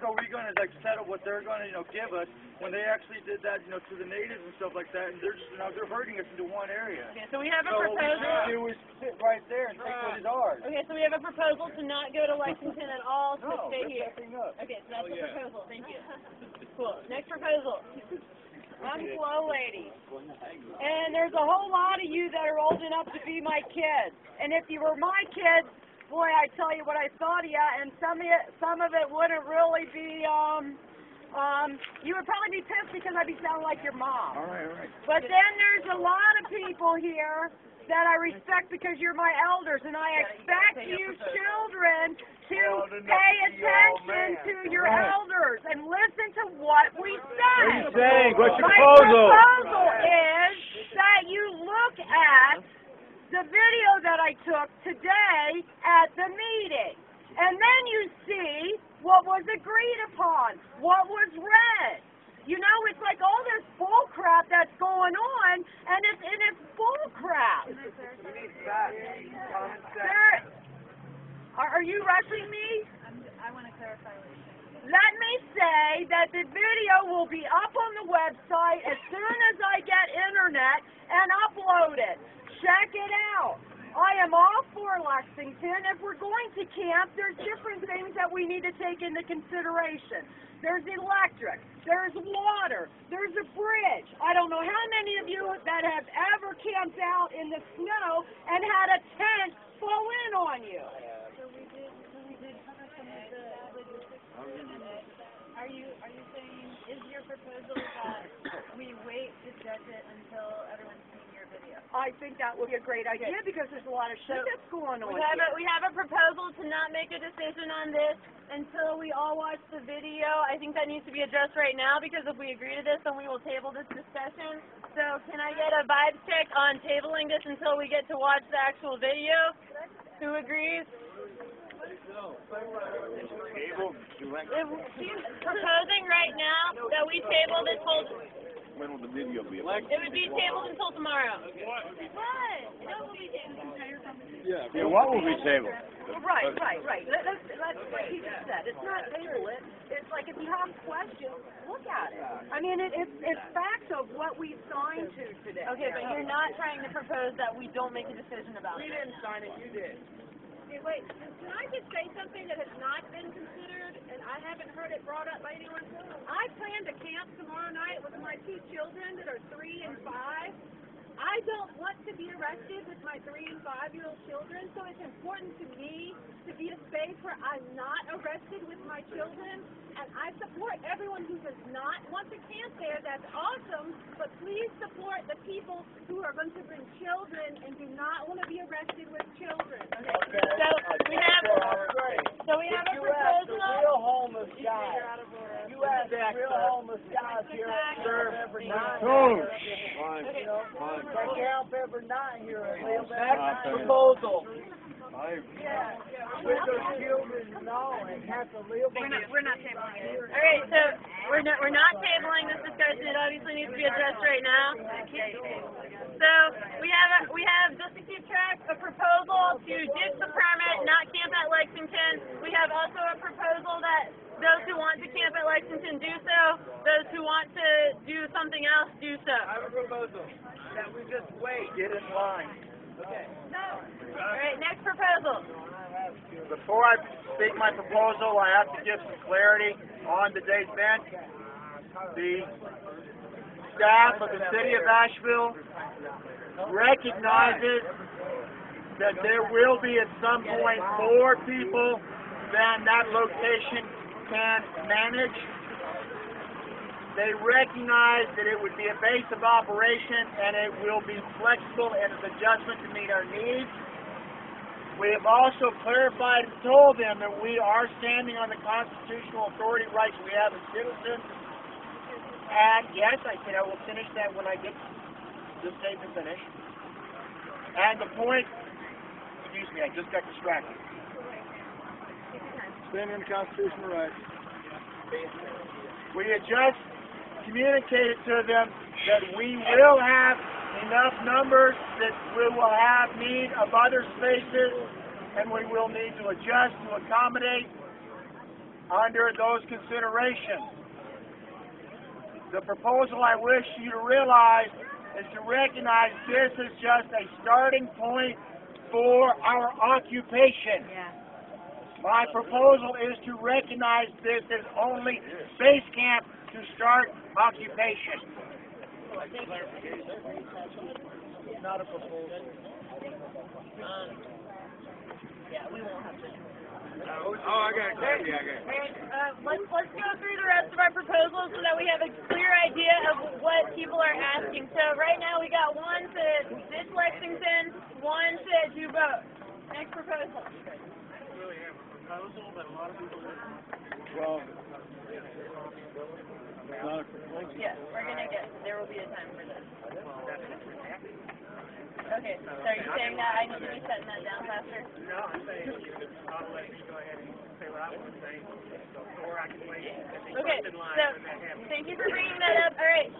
are we going to like settle what they're going to give us when they actually did that to the natives and stuff like that, and they're just they're hurting us into one area. Okay, so we have a proposal. What we should do is sit right there and take what is ours. Okay, so we have a proposal to not go to Lexington at all, to stay here. Up. Okay, so that's the proposal. Thank you. Cool. Next proposal. I'm Flo Lady, and there's a whole lot of you that are old enough to be my kids. And if you were my kids, boy, I tell you what I thought of you, and some of it wouldn't really be, you would probably be pissed because I'd be sounding like your mom. All right. But then there's a lot of people here that I respect because you're my elders, and I expect you children to pay attention to your elders and listen to what we say. What are you saying? What's your My proposal? proposal is that you look at the video that I took today at the meeting, and then you see what was agreed upon, what was read. You know, it's like all this bull crap that's going on, and it's bull crap. Are you rushing me? I want to clarify what you're saying. Let me say that the video will be up on the website as soon as I get internet and upload it. Check it out. I am all for Lexington. If we're going to camp, there's different things that we need to take into consideration. There's electric, there's water, there's a bridge. I don't know how many of you that have ever camped out in the snow and had a tent fall in on you. So we did cover some of the logistics. Are you saying, is your proposal that we wait to judge it until everyone's seen your video? I think that would be a great idea because there's a lot of shit that's going on. We have a proposal to not make a decision on this until we all watch the video. I think that needs to be addressed right now because if we agree to this, then we will table this discussion. So can I get a vibe check on tabling this until we get to watch the actual video? Who agrees? She's proposing right now that we table this whole... When will the video be? It would be tabled until tomorrow. What? What will be tabled? Yeah, what will be tabled? Right. Let's what he just said. It's not table it. It's like if you have questions, look at it. I mean, it's facts of what we signed to today. Okay, but you're not trying to propose that we don't make a decision about it. We didn't sign it, you did. Okay, wait, can I just say something that has not been considered, and I haven't heard it brought up by anyone? I plan to camp tomorrow night with my 2 children that are 3 and 5. I don't want to be arrested with my 3 and 5-year-old children, so it's important to me to be a space where I'm not arrested with my children, and I support everyone who does not want to camp there. That's awesome, but please support the people who are going to bring children and do not want to be arrested with children. Okay. So we have a proposal. Real homeless guys. You ask real homeless guys here at serve every night. They camp every night here. That's the proposal. With their children and all, and have to live. We're not tabling it. All right, so we're not tabling this discussion. It obviously needs to be addressed right now. So we have just to keep track a proposal to ditch the permit, not camp at Lexington. We have also a proposal that those who want to camp at Lexington do so. Those who want to do something else do so. I have a proposal that we just wait. Get in line. Okay. No. All right, next proposal. Before I speak my proposal, I have to give some clarity on today's event. The staff of the city of Asheville recognizes that there will be at some point more people than that location can manage. They recognize that it would be a base of operation and it will be flexible in its adjustment to meet our needs. We have also clarified and told them that we are standing on the constitutional authority rights we have as citizens. And yes, I said I will finish that when I get this statement finished. And the point, excuse me, I just got distracted. Standing on the constitutional rights. We had just communicated to them that we will have enough numbers that we will have need of other spaces and we will need to adjust to accommodate under those considerations. The proposal I wish you to realize is to recognize this is just a starting point for our occupation. My proposal is to recognize this as only base camp to start occupation. not a proposal. Yeah, we won't have to. Oh, I got it. Yeah, I got it. Let's go through the rest of our proposals so that we have a clear idea of what people are asking. So right now we got one to ditch Lexington, one to do both. Next proposal. Well, Yes, we're gonna there will be a time for this. Okay, so are you saying that I need to be setting that down faster? No, I'm saying I'll let you go ahead and say what I want to say, or I can wait at the Okay, question line so when that happens. thank you for bringing that up. All right,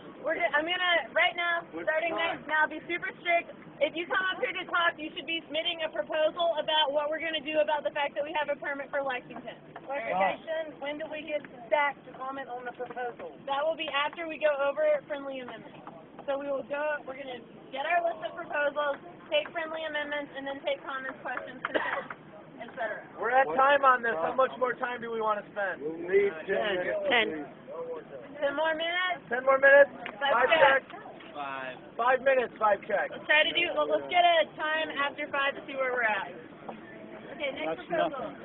I'm gonna right now, starting now, be super strict. If you come up here to talk, you should be submitting a proposal about what we're gonna do about the fact that we have a permit for Lexington. Clarification, when do we get staff to comment on the proposal? That will be after we go over friendly amendments. So we're gonna get our list of proposals, take friendly amendments, and then take comments, questions, concerns, etc. We're at time on this. How much more time do we want to spend? We'll need 10 minutes. 10 more minutes? 10 more minutes? 5 check. check? 5 minutes, 5 check. Let's try to do, let's get a time after 5 to see where we're at. Okay, next proposal.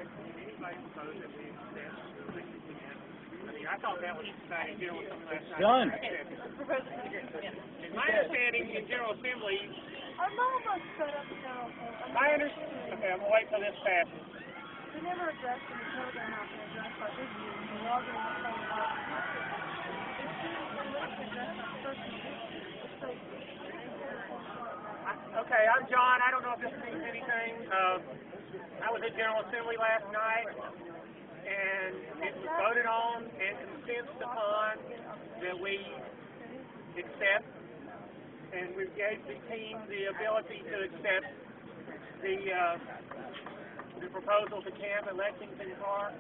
I thought that was decided to deal with something last night. Done. Okay, let's propose it to the group. Yeah. My understanding in General Assembly, I'm almost set up now. I understand. Okay, I'm gonna wait till this passes. We never addressed it until they're not going to address our issues. We're all going to find out. Okay, I'm John. I don't know if this means anything. I was at General Assembly last night, and it was voted on and consensus upon that we accept, and we gave the team the ability to accept the proposal to camp at Lexington Park,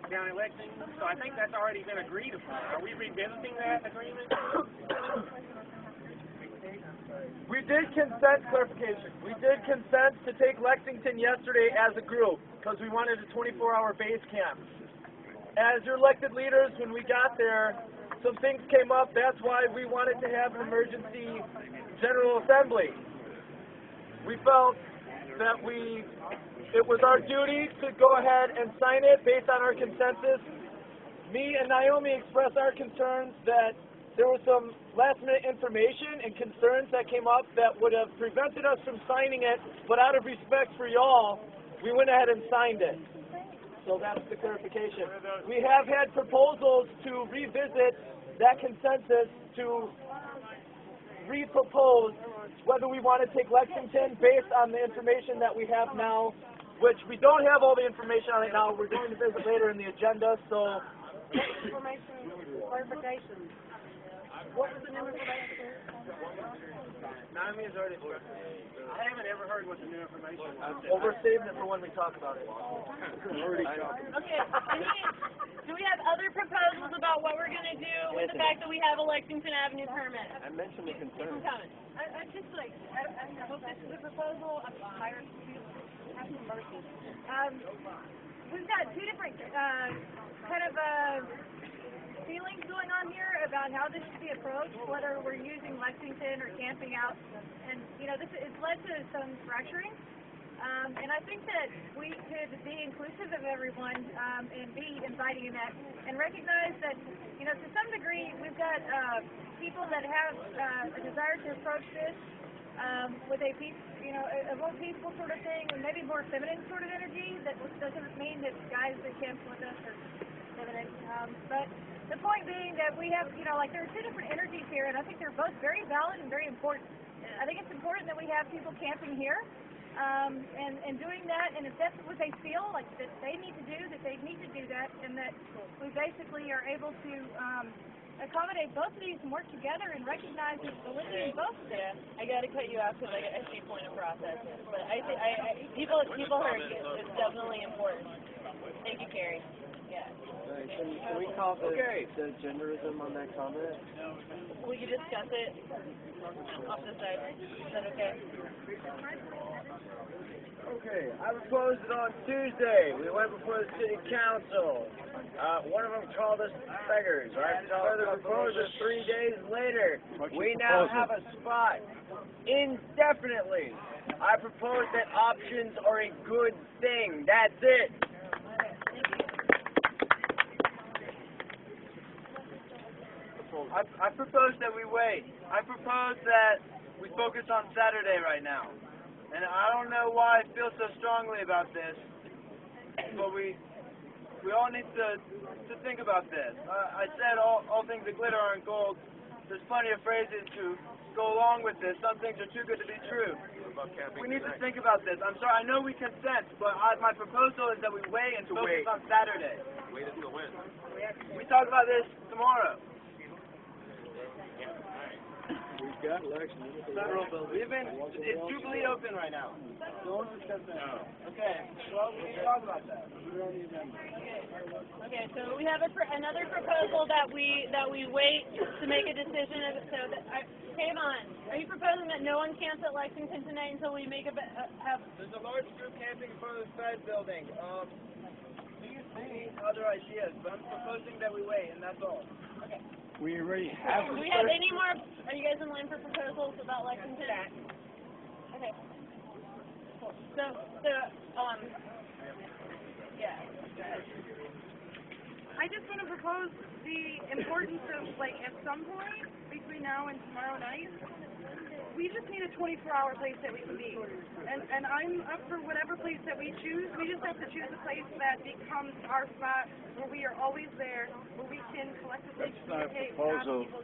down in Lexington. So I think that's already been agreed upon. Are we revisiting that agreement? We did consent, clarification. We did consent to take Lexington yesterday as a group because we wanted a 24-hour base camp. As your elected leaders, when we got there, some things came up. That's why we wanted to have an emergency General Assembly. We felt that it was our duty to go ahead and sign it based on our consensus. Me and Naomi expressed our concerns that there was some last-minute information and concerns that came up that would have prevented us from signing it, but out of respect for y'all, we went ahead and signed it. So that's the clarification. We have had proposals to revisit that consensus to re-propose whether we want to take Lexington based on the information that we have now, which we don't have all the information on it now. We're going to visit later in the agenda, so... Information, clarification. What was the new information? Naomi has already expressed it. I haven't ever heard what the new information was. Well, we're saving it for when we talk about it. Okay, do we have other proposals about what we're going to do with the fact that we have a Lexington Avenue permit? I mentioned the concern. I just like, I hope this is a proposal. I'm tired of people. Have some mercy. We've got two different kind of feelings going on here about how this should be approached, whether we're using Lexington or camping out. And, you know, this has led to some fracturing. And I think that we could be inclusive of everyone and be inviting in that and recognize that, you know, to some degree we've got people that have a desire to approach this with a more peaceful sort of thing and maybe more feminine sort of energy. That doesn't mean that guys that camp with us are feminine. But the point being that we have, you know, like there are two different energies here, and I think they're both very valid and very important. I think it's important that we have people camping here, and doing that, and if that's what they feel like that they need to do, that they need to do that, and that we basically are able to accommodate both of these and work together and recognize the validity in both of them. Yeah, I got to cut you off because I see point of process. But I think people heard you. It's definitely important. Thank you, Carrie. Yeah. Can we call the genderism on that comment? We could discuss it off the side. Is that okay? Okay, I proposed it on Tuesday. We went before the city council. One of them called us beggars. I further proposed it 3 days later. We now have a spot indefinitely. I propose that options are a good thing. That's it. I propose that we wait. I propose that we focus on Saturday right now. And I don't know why I feel so strongly about this, but we all need to think about this. I said all things that glitter aren't gold. There's plenty of phrases to go along with this. Some things are too good to be true. We need to think about this. I'm sorry, I know we consent, but my proposal is that we wait and focus on Saturday. Wait until when? We talk about this tomorrow. We've got elections. It's Jubilee open right now. Don't discuss that. No. Okay, well, we can talk about that. Okay, so we have another proposal that we wait to make a decision. So Kayvon, are you proposing that no one camps at Lexington tonight until we make have? There's a large group camping in front of the side building. Please see other ideas, but I'm proposing that we wait, and that's all. Okay. We already have. Do we have any more? Are you guys in line for proposals about Lexington? Okay. Cool. Yeah. I just want to propose the importance of, like, at some point between now and tomorrow night, we just need a 24-hour place that we can be. And I'm up for whatever place that we choose. We just have to choose a place that becomes our spot where we are always there, where we can collectively communicate with people